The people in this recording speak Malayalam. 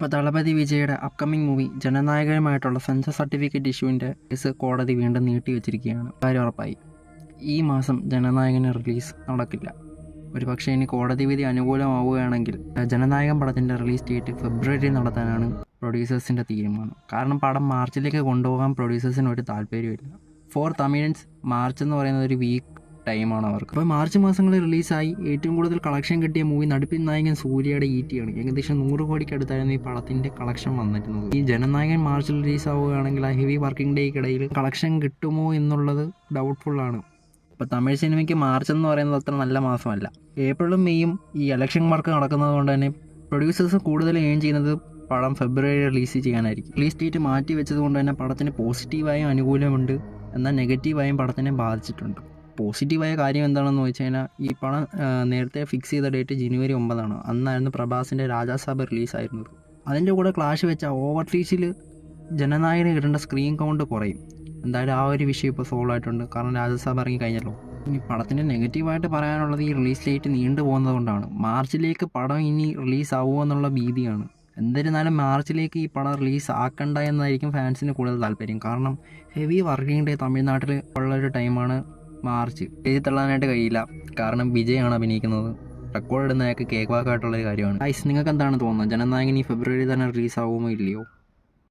അപ്പോൾ ദളപതി വിജയുടെ അപ്കമിങ് മൂവി ജനനായകനുമായിട്ടുള്ള സെൻസർ സർട്ടിഫിക്കറ്റ് ഇഷ്യൂവിൻ്റെ കേസ് കോടതി വീണ്ടും നീട്ടിവെച്ചിരിക്കുകയാണ്. കാര്യം ഉറപ്പായി ഈ മാസം ജനനായകന് റിലീസ് നടക്കില്ല. ഒരു പക്ഷേ ഇനി കോടതി വിധി അനുകൂലമാവുകയാണെങ്കിൽ ജനനായകൻ പടത്തിൻ്റെ റിലീസ് ഡേറ്റ് ഫെബ്രുവരി നടത്താനാണ് പ്രൊഡ്യൂസേഴ്സിൻ്റെ തീരുമാനം. കാരണം പടം മാർച്ചിലേക്ക് കൊണ്ടുപോകാൻ പ്രൊഡ്യൂസേഴ്സിന് ഒരു താല്പര്യമില്ല. ഫോർ തമിഴൻസ് മാർച്ച് എന്ന് പറയുന്നത് ഒരു വീക്ക് ടൈമാണ് അവർക്ക്. അപ്പോൾ മാർച്ച് മാസങ്ങളിൽ റിലീസായി ഏറ്റവും കൂടുതൽ കളക്ഷൻ കിട്ടിയ മൂവി നടിപ്പിൻ നായകൻ സൂര്യയുടെ ഈറ്റിയാണ്. ഏകദേശം 100 കോടിക്ക് അടുത്തായിരുന്നു ഈ പടത്തിൻ്റെ കളക്ഷൻ വന്നിരുന്നത്. ഈ ജനനായകൻ മാർച്ചിൽ റിലീസ് ആവുകയാണെങ്കിൽ ആ ഹെവി വർക്കിംഗ് ഡേയ്ക്കിടയിൽ കളക്ഷൻ കിട്ടുമോ എന്നുള്ളത് ഡൗട്ട്ഫുള്ളാണ്. ഇപ്പോൾ തമിഴ് സിനിമയ്ക്ക് മാർച്ച് എന്ന് പറയുന്നത് അത്ര നല്ല മാസമല്ല. ഏപ്രിലും മെയ്യും ഈ ഇലക്ഷൻ വർക്ക് നടക്കുന്നത് കൊണ്ട് തന്നെ പ്രൊഡ്യൂസേഴ്സ് കൂടുതൽ ഏൺ ചെയ്യുന്നത് പടം ഫെബ്രുവരി റിലീസ് ചെയ്യാനായിരിക്കും. റിലീസ് ഡേറ്റ് മാറ്റി വെച്ചത് കൊണ്ട് തന്നെ പടത്തിന് പോസിറ്റീവായും അനുകൂലമുണ്ട്, എന്നാൽ നെഗറ്റീവായും പടത്തിനെ ബാധിച്ചിട്ടുണ്ട്. പോസിറ്റീവായ കാര്യം എന്താണെന്ന് വെച്ച് കഴിഞ്ഞാൽ ഈ പടം നേരത്തെ ഫിക്സ് ചെയ്ത ഡേറ്റ് ജനുവരി 9 അന്നായിരുന്നു പ്രഭാസിൻ്റെ രാജാസാബ് റിലീസായിരുന്നത്. അതിൻ്റെ കൂടെ ക്ലാഷ് വെച്ച ഓവർ റീച്ചിൽ ജനനായകന് കിട്ടേണ്ട സ്ക്രീൻ കൗണ്ട് കുറയും. എന്തായാലും ആ ഒരു വിഷയം ഇപ്പോൾ സോൾവ് ആയിട്ടുണ്ട്, കാരണം രാജാസാബ് ഇറങ്ങി കഴിഞ്ഞല്ലോ. ഇനി പടത്തിൻ്റെ നെഗറ്റീവായിട്ട് പറയാനുള്ളത് ഈ റിലീസ് ഡേറ്റ് നീണ്ടു പോകുന്നത് കൊണ്ടാണ്. മാർച്ചിലേക്ക് പടം ഇനി റിലീസ് ആവുമോ എന്നുള്ള ഭീതിയാണ്. എന്നിരുന്നാലും മാർച്ചിലേക്ക് ഈ പടം റിലീസ് ആക്കണ്ട എന്നായിരിക്കും ഫാൻസിന് കൂടുതൽ താല്പര്യം. കാരണം ഹെവി വർക്കിംഗ് ഡേ തമിഴ്നാട്ടിൽ ഉള്ളൊരു ടൈമാണ് മാർച്ച്. എഴുതി തള്ളാനായിട്ട് കഴിയില്ല, കാരണം വിജയാണ് അഭിനയിക്കുന്നത്. റെക്കോർഡ് ഇടുന്നതൊക്കെ കേക്ക് വാക്കായിട്ടുള്ളൊരു കാര്യമാണ്. നിങ്ങൾക്ക് എന്താണ് തോന്നുന്നത്? ജനനായകൻ ഈ ഫെബ്രുവരി തന്നെ റിലീസ് ആവുമോ ഇല്ലയോ?